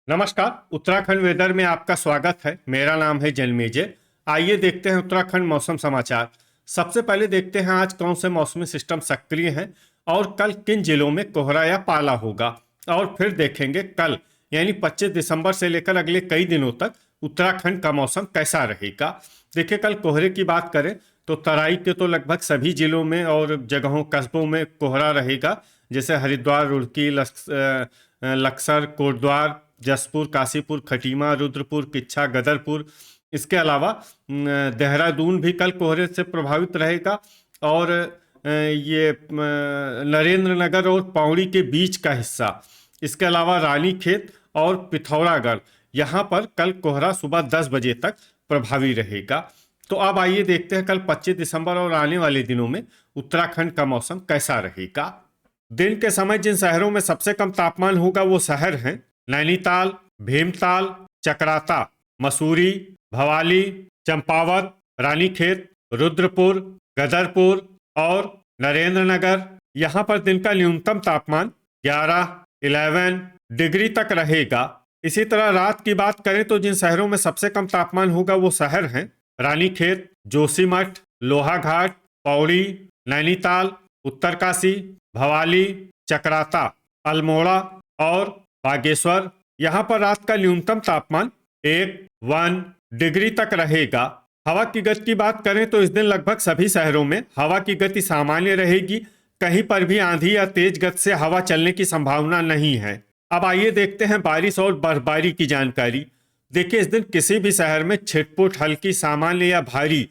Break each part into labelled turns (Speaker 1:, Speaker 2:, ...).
Speaker 1: नमस्कार। उत्तराखंड वेदर में आपका स्वागत है। मेरा नाम है जन्मेजय। आइए देखते हैं उत्तराखंड मौसम समाचार। सबसे पहले देखते हैं आज कौन से मौसमी सिस्टम सक्रिय हैं और कल किन जिलों में कोहरा या पाला होगा। और फिर देखेंगे कल यानी 25 दिसंबर से लेकर अगले कई दिनों तक उत्तराखंड का मौसम कैसा रहेगा। देखिए, कल कोहरे की बात करें तो तराई के तो लगभग सभी जिलों में और जगहों कस्बों में कोहरा रहेगा, जैसे हरिद्वार, रुड़की, लक्सर, कोटद्वार, जसपुर, काशीपुर, खटीमा, रुद्रपुर, किच्छा, गदरपुर। इसके अलावा देहरादून भी कल कोहरे से प्रभावित रहेगा और नरेंद्र नगर और पौड़ी के बीच का हिस्सा। इसके अलावा रानीखेत और पिथौरागढ़, यहाँ पर कल कोहरा सुबह 10 बजे तक प्रभावी रहेगा। तो अब आइए देखते हैं कल 25 दिसंबर और आने वाले दिनों में उत्तराखंड का मौसम कैसा रहेगा। दिन के समय जिन शहरों में सबसे कम तापमान होगा वो शहर हैं नैनीताल, भीमताल, चकराता, मसूरी, भवाली, चंपावत, रानीखेत, रुद्रपुर, गदरपुर और नरेंद्रनगर। यहाँ पर दिन का न्यूनतम तापमान 11 डिग्री तक रहेगा। इसी तरह रात की बात करें तो जिन शहरों में सबसे कम तापमान होगा वो शहर हैं रानीखेत, जोशीमठ, लोहाघाट, पौड़ी, नैनीताल, उत्तरकाशी, भवाली, चकराता, अल्मोड़ा और बागेश्वर। यहाँ पर रात का न्यूनतम तापमान 1 डिग्री तक रहेगा। हवा की गति की बात करें तो इस दिन लगभग सभी शहरों में हवा की गति सामान्य रहेगी। कहीं पर भी आंधी या तेज गति से हवा चलने की संभावना नहीं है। अब आइए देखते हैं बारिश और बर्फबारी की जानकारी। देखिए, इस दिन किसी भी शहर में छिटपुट, हल्की, सामान्य या भारी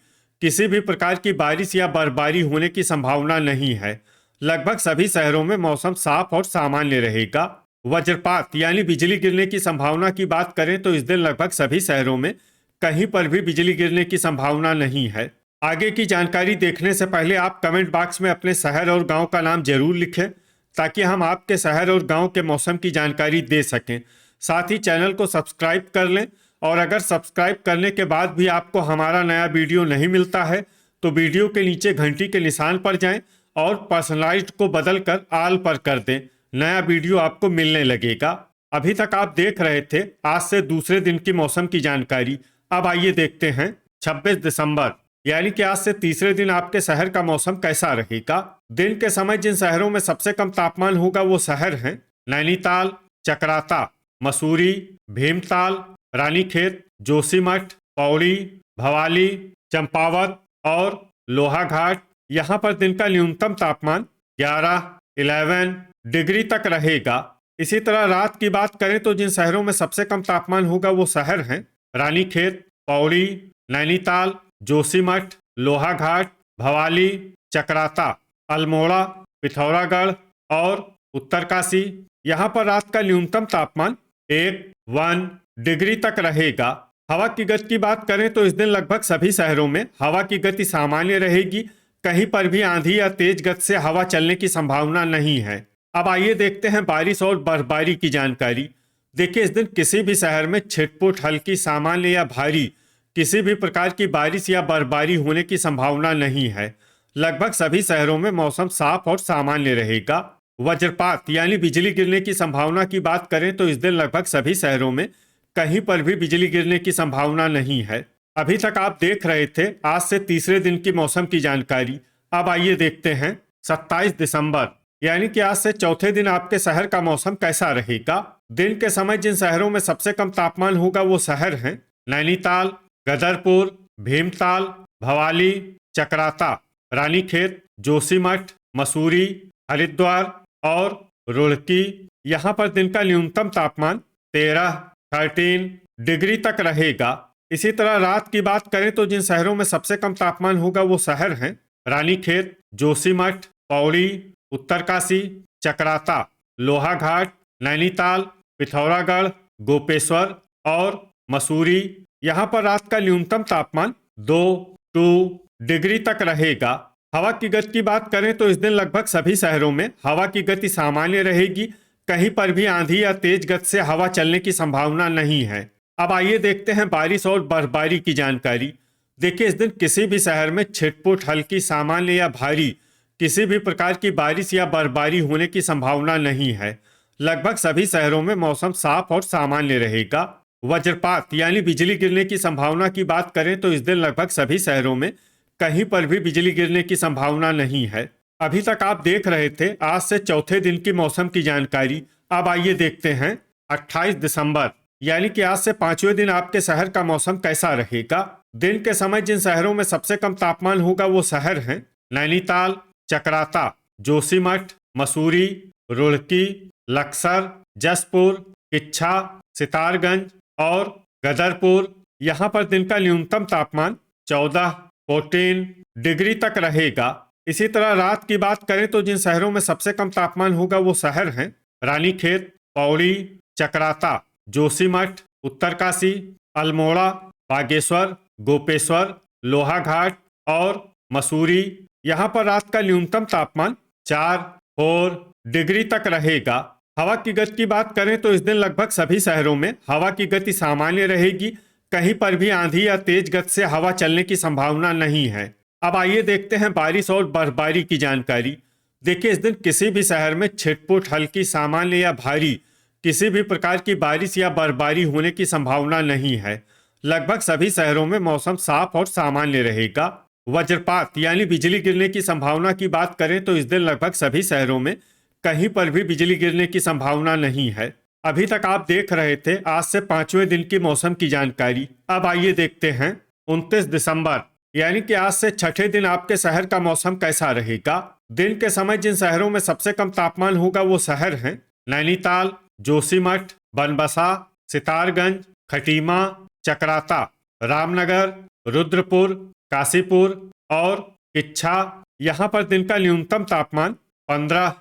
Speaker 1: किसी भी प्रकार की बारिश या बर्फबारी होने की संभावना नहीं है। लगभग सभी शहरों में मौसम साफ और सामान्य रहेगा। वज्रपात यानी बिजली गिरने की संभावना की बात करें तो इस दिन लगभग सभी शहरों में कहीं पर भी बिजली गिरने की संभावना नहीं है। आगे की जानकारी देखने से पहले आप कमेंट बॉक्स में अपने शहर और गांव का नाम जरूर लिखें, ताकि हम आपके शहर और गांव के मौसम की जानकारी दे सकें। साथ ही चैनल को सब्सक्राइब कर लें और अगर सब्सक्राइब करने के बाद भी आपको हमारा नया वीडियो नहीं मिलता है तो वीडियो के नीचे घंटी के निशान पर जाएं और पर्सनलाइज्ड को बदलकर ऑल पर कर दें। नया वीडियो आपको मिलने लगेगा। अभी तक आप देख रहे थे आज से दूसरे दिन की मौसम की जानकारी। अब आइए देखते हैं 26 दिसंबर यानी कि आज से तीसरे दिन आपके शहर का मौसम कैसा रहेगा। दिन के समय जिन शहरों में सबसे कम तापमान होगा वो शहर हैं नैनीताल, चकराता, मसूरी, भीमताल, रानीखेत, जोशीमठ, पौड़ी, भवाली, चंपावत और लोहाघाट। यहाँ पर दिन का न्यूनतम तापमान 11 डिग्री तक रहेगा। इसी तरह रात की बात करें तो जिन शहरों में सबसे कम तापमान होगा वो शहर हैं रानीखेत, पौड़ी, नैनीताल, जोशीमठ, लोहाघाट, भवाली, चकराता, अल्मोड़ा, पिथौरागढ़ और उत्तरकाशी। यहाँ पर रात का न्यूनतम तापमान 1 डिग्री तक रहेगा। हवा की गति की बात करें तो इस दिन लगभग सभी शहरों में हवा की गति सामान्य रहेगी। कहीं पर भी आंधी या तेज गति से हवा चलने की संभावना नहीं है। अब आइए देखते हैं बारिश और बर्फबारी की जानकारी। देखिए, इस दिन किसी भी शहर में छिटपुट, हल्की, सामान्य या भारी किसी भी प्रकार की बारिश या बर्फबारी होने की संभावना नहीं है। लगभग सभी शहरों में मौसम साफ और सामान्य रहेगा। वज्रपात यानी बिजली गिरने की संभावना की बात करें तो इस दिन लगभग सभी शहरों में कहीं पर भी बिजली गिरने की संभावना नहीं है। अभी तक आप देख रहे थे आज से तीसरे दिन की मौसम की जानकारी। अब आइए देखते हैं 27 दिसंबर यानी कि आज से चौथे दिन आपके शहर का मौसम कैसा रहेगा। दिन के समय जिन शहरों में सबसे कम तापमान होगा वो शहर हैं नैनीताल, गदरपुर, भीमताल, भवाली, चकराता, रानीखेत, जोशीमठ, मसूरी, हरिद्वार और रुड़की। यहाँ पर दिन का न्यूनतम तापमान 13 डिग्री तक रहेगा। इसी तरह रात की बात करें तो जिन शहरों में सबसे कम तापमान होगा वो शहर हैं रानीखेत, जोशीमठ, पौड़ी, उत्तरकाशी, चकराता, लोहाघाट, नैनीताल, पिथौरागढ़, गोपेश्वर और मसूरी। यहाँ पर रात का न्यूनतम तापमान 2 डिग्री तक रहेगा। हवा की गति की बात करें तो इस दिन लगभग सभी शहरों में हवा की गति सामान्य रहेगी। कहीं पर भी आंधी या तेज गति से हवा चलने की संभावना नहीं है। अब आइए देखते हैं बारिश और बर्फबारी की जानकारी। देखिए, इस दिन किसी भी शहर में छिटपुट, हल्की, सामान्य या भारी किसी भी प्रकार की बारिश या बर्फबारी होने की संभावना नहीं है। लगभग सभी शहरों में मौसम साफ और सामान्य रहेगा। वज्रपात यानी बिजली गिरने की संभावना की बात करें तो इस दिन लगभग सभी शहरों में कहीं पर भी बिजली गिरने की संभावना नहीं है। अभी तक आप देख रहे थे आज से चौथे दिन की मौसम की जानकारी। अब आइए देखते हैं 28 दिसंबर यानी कि आज से पांचवें दिन आपके शहर का मौसम कैसा रहेगा। दिन के समय जिन शहरों में सबसे कम तापमान होगा वो शहर हैं नैनीताल, चकराता, जोशीमठ, मसूरी, रुड़की, लक्सर, जसपुर, किच्छा, सितारगंज और गदरपुर। यहाँ पर दिन का न्यूनतम तापमान 14 डिग्री तक रहेगा। इसी तरह रात की बात करें तो जिन शहरों में सबसे कम तापमान होगा वो शहर हैं रानीखेत, पौड़ी, चकराता, जोशीमठ, उत्तरकाशी, अल्मोड़ा, बागेश्वर, गोपेश्वर, लोहाघाट और मसूरी। यहाँ पर रात का न्यूनतम तापमान 4 डिग्री तक रहेगा। हवा की गति की बात करें तो इस दिन लगभग सभी शहरों में हवा की गति सामान्य रहेगी। कहीं पर भी आंधी या तेज गति से हवा चलने की संभावना नहीं है। अब आइए देखते हैं बारिश और बर्फबारी की जानकारी। देखिए इस दिन किसी भी शहर में छिटपुट, हल्की, सामान्य या भारी किसी भी प्रकार की बारिश या बर्फबारी होने की संभावना नहीं है। लगभग सभी शहरों में मौसम साफ और सामान्य रहेगा। वज्रपात यानी बिजली गिरने की संभावना की बात करें तो इस दिन लगभग सभी शहरों में कहीं पर भी बिजली गिरने की संभावना नहीं है। अभी तक आप देख रहे थे आज से पांचवें दिन की मौसम की जानकारी। अब आइए देखते हैं 29 दिसंबर यानी कि आज से छठे दिन आपके शहर का मौसम कैसा रहेगा। दिन के समय जिन शहरों में सबसे कम तापमान होगा वो शहर हैं नैनीताल, जोशीमठ, बनबसा, सितारगंज, खटीमा, चकराता, रामनगर, रुद्रपुर, काशीपुर और किच्छा। यहाँ पर दिन का न्यूनतम तापमान 15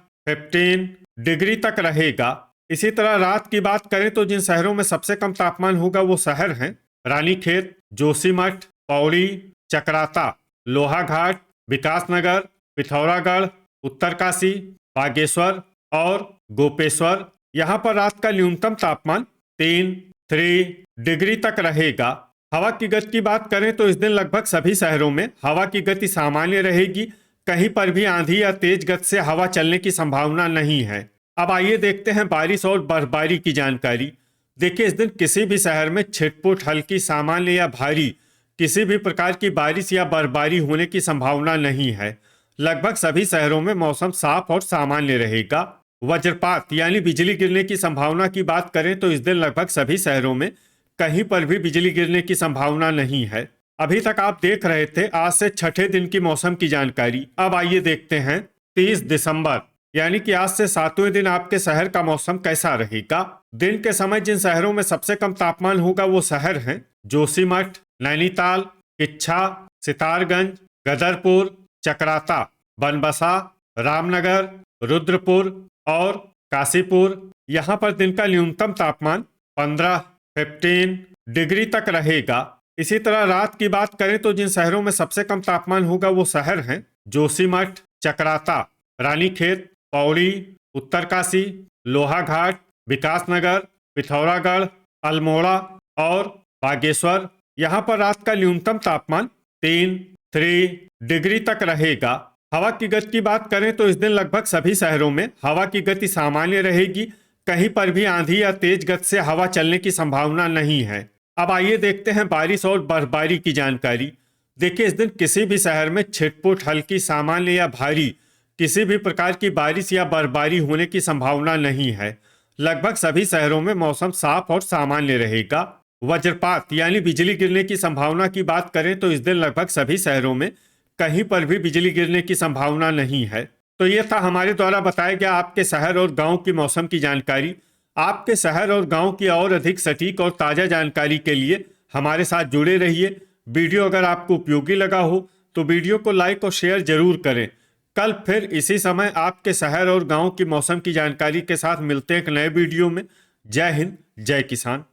Speaker 1: डिग्री तक रहेगा। इसी तरह रात की बात करें तो जिन शहरों में सबसे कम तापमान होगा वो शहर हैं रानीखेत, जोशीमठ, पौड़ी, चकराता, लोहाघाट, विकासनगर, पिथौरागढ़, उत्तरकाशी, बागेश्वर और गोपेश्वर। यहाँ पर रात का न्यूनतम तापमान 3 डिग्री तक रहेगा। हवा की गति की बात करें तो इस दिन लगभग सभी शहरों में हवा की गति सामान्य रहेगी। कहीं पर भी आंधी या तेज गति से हवा चलने की संभावना नहीं है। अब आइए देखते हैं बारिश और बर्फबारी की जानकारी। देखिए इस दिन किसी भी शहर में छिटपुट, हल्की, सामान्य या भारी किसी भी प्रकार की बारिश या बर्फबारी होने की संभावना नहीं है। लगभग सभी शहरों में मौसम साफ और सामान्य रहेगा। वज्रपात यानी बिजली गिरने की संभावना की बात करें तो इस दिन लगभग सभी शहरों में कहीं पर भी बिजली गिरने की संभावना नहीं है। अभी तक आप देख रहे थे आज से छठे दिन की मौसम की जानकारी। अब आइए देखते हैं 30 दिसंबर यानी कि आज से सातवें दिन आपके शहर का मौसम कैसा रहेगा। दिन के समय जिन शहरों में सबसे कम तापमान होगा वो शहर हैं जोशीमठ, नैनीताल, किच्छा, सितारगंज, गदरपुर, चकराता, बनबसा, रामनगर, रुद्रपुर और काशीपुर। यहाँ पर दिन का न्यूनतम तापमान 15 डिग्री तक रहेगा। इसी तरह रात की बात करें तो जिन शहरों में सबसे कम तापमान होगा वो शहर हैं जोशीमठ, चकराता, रानीखेत, पौड़ी, उत्तरकाशी, लोहाघाट, विकासनगर, पिथौरागढ़, अल्मोड़ा और बागेश्वर। यहाँ पर रात का न्यूनतम तापमान 3 डिग्री तक रहेगा। हवा की गति की बात करें तो इस दिन लगभग सभी शहरों में हवा की गति सामान्य रहेगी। कहीं पर भी आंधी या तेज गति से हवा चलने की संभावना नहीं है। अब आइए देखते हैं बारिश और बर्फबारी की जानकारी। देखिए इस दिन किसी भी शहर में छिटपुट, हल्की, सामान्य या भारी किसी भी प्रकार की बारिश या बर्फबारी होने की संभावना नहीं है। लगभग सभी शहरों में मौसम साफ और सामान्य रहेगा। वज्रपात यानी बिजली गिरने की संभावना की बात करें तो इस दिन लगभग सभी शहरों में कहीं पर भी बिजली गिरने की संभावना नहीं है। तो ये था हमारे द्वारा बताया गया आपके शहर और गांव की मौसम की जानकारी। आपके शहर और गांव की और अधिक सटीक और ताज़ा जानकारी के लिए हमारे साथ जुड़े रहिए। वीडियो अगर आपको उपयोगी लगा हो तो वीडियो को लाइक और शेयर जरूर करें। कल फिर इसी समय आपके शहर और गांव की मौसम की जानकारी के साथ मिलते हैं एक नए वीडियो में। जय हिंद, जय किसान।